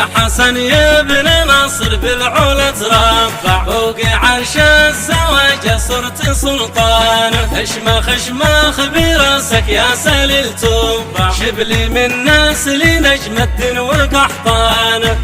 يا حسن يا ابن ناصر بالعلا تربع، فوق عرش الزواج صرت سلطان. اشمخ براسك يا سليل تبع، شبلي من نسل نجم الدين وقحطان.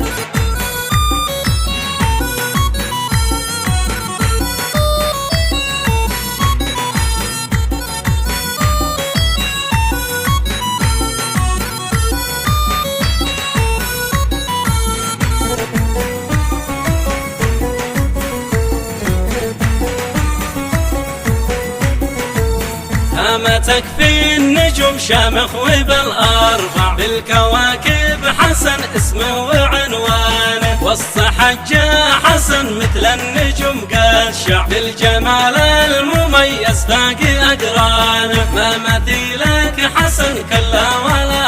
هامتك في النجوم شامخ وبالأربع، بالكواكب حسن اسمه وعنوانه. وسط حجة حسن مثل النجوم قد شع، بالجمال المميز باقي أقرانه. ما مثيلك حسن كلا ولا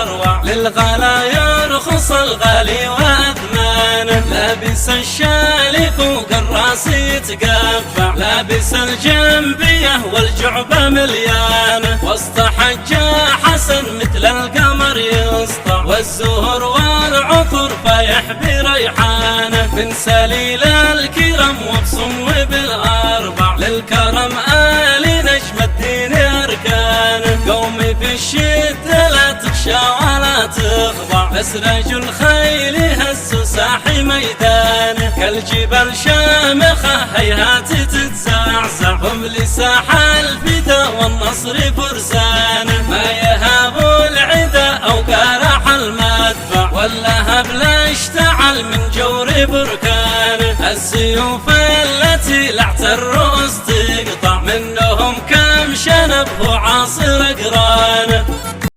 أروع، للغلا يرخص الغالي وأثمانه. لابس الشال فوق الراس يتقفع، لابس الجنبية والجعبة مليانة. وسط حجة حسن مثل القمر يسطع، والزهر والعطر فايح بريحانه. من سليل الكرم وبصم بالأربع، للكرم آل نجم الدين أركانه. قومي في الشدة لا تخشى ولا تخضع، مسرج الخيل هز ساحي ميدانه. كالجبال شامخة هيهات تتزعزع، هم لساح الفدا والنصر فرسانه. ما يهاب العدا أو كارح المدفع، واللهب لا اشتعل من جور بركانه. السيوف